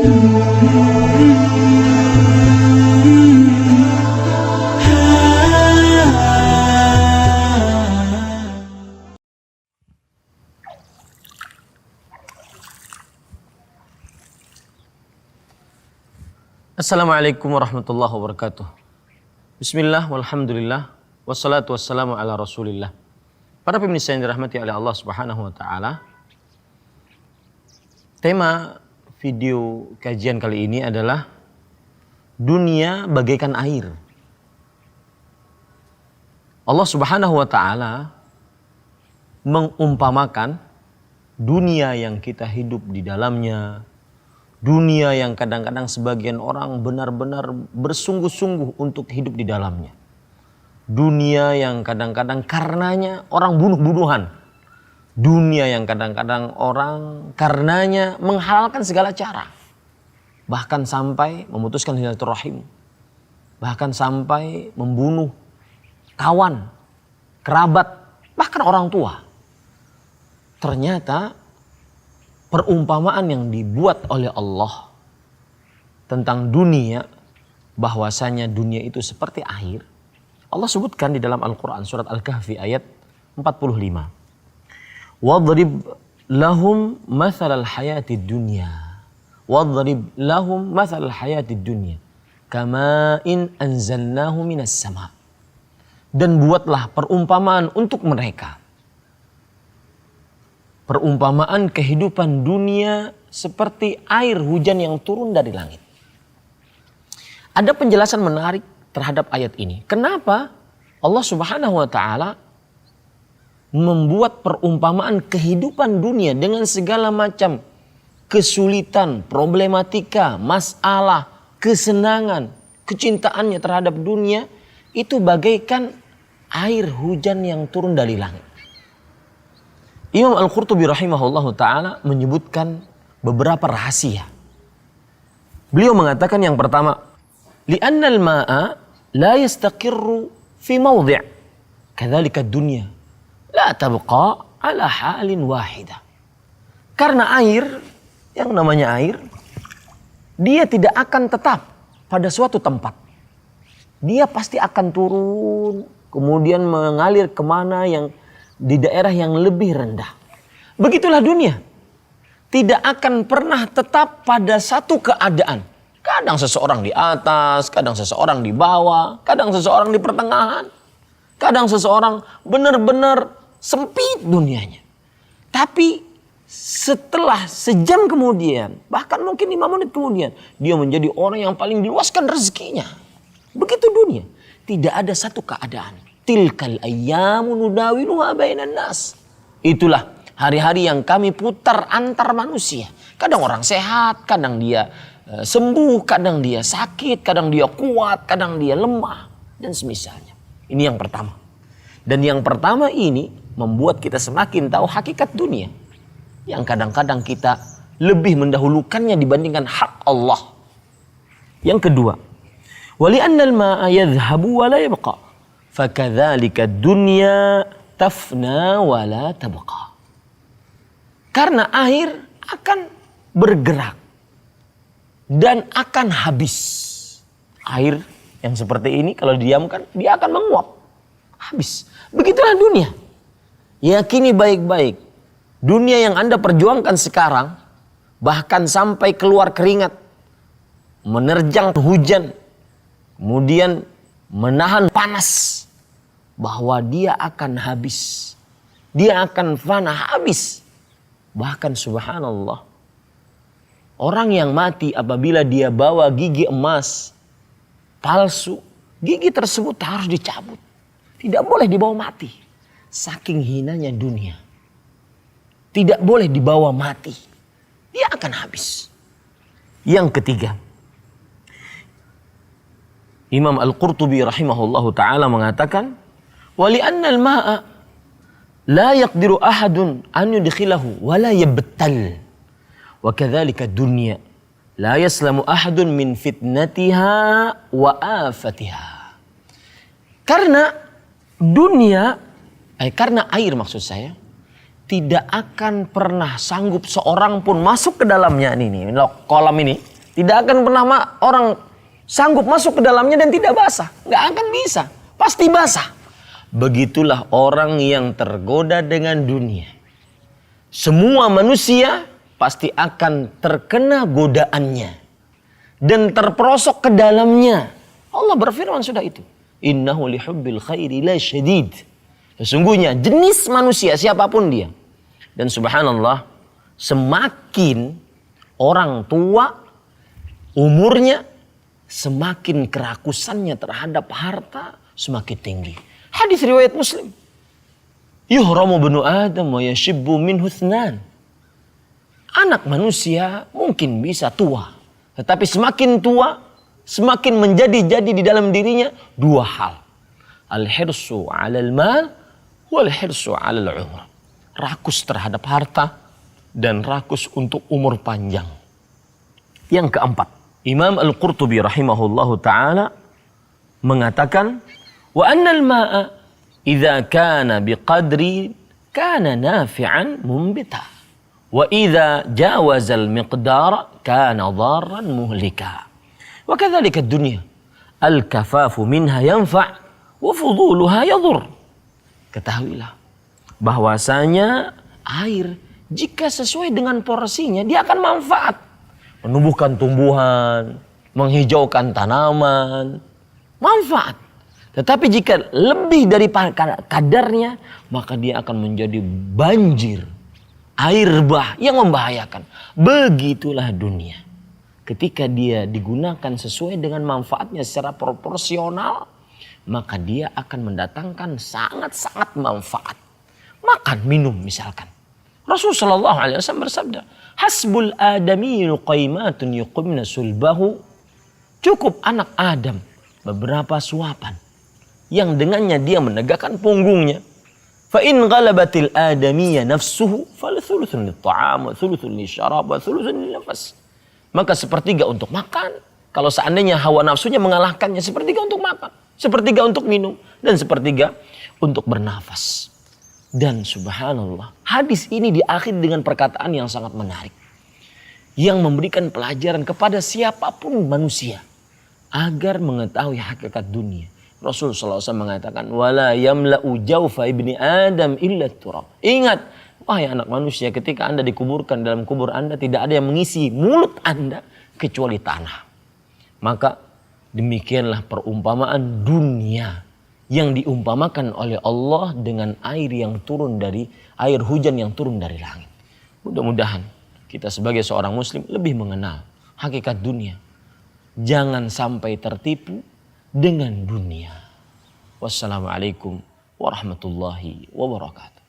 Assalamualaikum warahmatullahi wabarakatuh. Bismillah, walhamdulillah, wassalatu wassalamu ala rasulillah. Para pemirsa yang dirahmati oleh Allah subhanahu wa ta'ala, tema video kajian kali ini adalah dunia bagaikan air. Allah subhanahu wa ta'ala mengumpamakan dunia yang kita hidup di dalamnya, dunia yang kadang-kadang sebagian orang benar-benar bersungguh-sungguh untuk hidup di dalamnya. Dunia yang kadang-kadang karenanya orang bunuh-bunuhan. Dunia yang kadang-kadang orang karenanya menghalalkan segala cara. Bahkan sampai memutuskan silaturahim. Bahkan sampai membunuh kawan, kerabat, bahkan orang tua. Ternyata perumpamaan yang dibuat oleh Allah tentang dunia, bahwasanya dunia itu seperti air, Allah sebutkan di dalam Al-Quran surat Al-Kahfi ayat 45. Wadrib lahum mathalal hayatid dunya. Wadrib lahum mathalal hayatid dunya. Kama'in anzalnahu minas sama. Dan buatlah perumpamaan untuk mereka. Perumpamaan kehidupan dunia seperti air hujan yang turun dari langit. Ada penjelasan menarik terhadap ayat ini. Kenapa Allah subhanahu wa ta'ala membuat perumpamaan kehidupan dunia dengan segala macam kesulitan, problematika, masalah, kesenangan, kecintaannya terhadap dunia itu bagaikan air hujan yang turun dari langit. Imam Al-Qurtubi rahimahullahu ta'ala menyebutkan beberapa rahasia. Beliau mengatakan yang pertama, li'annal ma'a la yastaqirru fi mawdi' kadzalika dunya la tabqa ala halin wahidah. Karena air, yang namanya air, dia tidak akan tetap pada suatu tempat. Dia pasti akan turun, kemudian mengalir kemana yang di daerah yang lebih rendah. Begitulah dunia. Tidak akan pernah tetap pada satu keadaan. Kadang seseorang di atas, kadang seseorang di bawah, kadang seseorang di pertengahan. Kadang seseorang benar-benar sempit dunianya. Tapi setelah sejam kemudian, bahkan mungkin 5 menit kemudian, dia menjadi orang yang paling diluaskan rezekinya. Begitu dunia. Tidak ada satu keadaan. Tilkal ayyamu nudawiluha bainan nas. Itulah hari-hari yang kami putar antar manusia. Kadang orang sehat, kadang dia sembuh, kadang dia sakit, kadang dia kuat, kadang dia lemah, dan semisalnya. Ini yang pertama. Dan yang pertama ini membuat kita semakin tahu hakikat dunia. Yang kadang-kadang kita lebih mendahulukannya dibandingkan hak Allah. Yang kedua, wali annal ma'a yadhhabu wa la yabqa. Fakadzalika dunya tafna wa la tabqa. Karena air akan bergerak dan akan habis. Air yang seperti ini kalau didiamkan dia akan menguap. Habis. Begitulah dunia. Yakini baik-baik. Dunia yang Anda perjuangkan sekarang, bahkan sampai keluar keringat, menerjang hujan, kemudian menahan panas, bahwa dia akan habis. Dia akan fana, habis. Bahkan subhanallah, orang yang mati apabila dia bawa gigi emas palsu, gigi tersebut harus dicabut. Tidak boleh dibawa mati. Saking hinanya dunia. Tidak boleh dibawa mati. Dia akan habis. Yang ketiga, Imam Al-Qurtubi rahimahullahu ta'ala mengatakan, wali annal ma'a la yaqdiru ahadun an yudkhilahu wa la yabtal. Wa kadzalika dunya la yaslamu ahadun min fitnatiha wa afatiha. Karena dunia, karena air maksud saya, tidak akan pernah sanggup seorang pun masuk ke dalamnya ini kolam ini, Tidak akan pernah orang sanggup masuk ke dalamnya dan tidak basah. Nggak akan bisa. Pasti basah. Begitulah orang yang tergoda dengan dunia. Semua manusia pasti akan terkena godaannya. Dan terperosok ke dalamnya. Allah berfirman sudah itu. Innahu lihubbil khairi la syadid. Sesungguhnya jenis manusia siapapun dia. Dan subhanallah, semakin orang tua umurnya, semakin kerakusannya terhadap harta semakin tinggi. Hadis riwayat Muslim. Yuhramu banu Adam wa yashibbu minhu ithnan. Anak manusia mungkin bisa tua. Tetapi semakin tua, semakin menjadi-jadi di dalam dirinya dua hal. Al-hirsu 'alal mal wal hirsu 'alal umr. Rakus terhadap harta dan rakus untuk umur panjang. Yang keempat, Imam Al-Qurtubi rahimahullahu ta'ala mengatakan, wa annal ma'a idza kana biqadri kana nafi'an mumbita wa idza jawaza al-miqdara kana dharran muhlika wa kadzalika ad-dunya al-kafafu minha yanfa' wa fuduluha yadur. Ketahuilah bahwasanya air jika sesuai dengan porsinya dia akan manfaat, menumbuhkan tumbuhan, menghijaukan tanaman, manfaat. Tetapi jika lebih dari kadarnya, maka dia akan menjadi banjir, air bah yang membahayakan. Begitulah dunia. Ketika dia digunakan sesuai dengan manfaatnya secara proporsional, maka dia akan mendatangkan sangat-sangat manfaat. Makan, minum misalkan. Rasulullah SAW bersabda, hasbul adamiyyu qaimatun yuqimna sulbahu. Cukup anak Adam beberapa suapan yang dengannya dia menegakkan punggungnya. Fa in ghalabatil adamiyya nafsuhu fal thuluthun lit-ta'am wa thuluthun lisyarab wa thuluthun lin-nafas. Maka sepertiga untuk makan. Kalau seandainya hawa nafsunya mengalahkannya, sepertiga untuk makan, sepertiga untuk minum, dan sepertiga untuk bernafas. Dan subhanallah, hadis ini diakhiri dengan perkataan yang sangat menarik. Yang memberikan pelajaran kepada siapapun manusia. Agar mengetahui hakikat dunia. Rasulullah SAW mengatakan, wala yamla'u jawfa ibni Adam illa turab. Ingat, wahai anak manusia, ketika anda dikuburkan dalam kubur anda, tidak ada yang mengisi mulut anda kecuali tanah. Maka demikianlah perumpamaan dunia yang diumpamakan oleh Allah dengan air yang turun dari air hujan yang turun dari langit. Mudah-mudahan kita sebagai seorang muslim lebih mengenal hakikat dunia. Jangan sampai tertipu dengan dunia. Wassalamualaikum warahmatullahi wabarakatuh.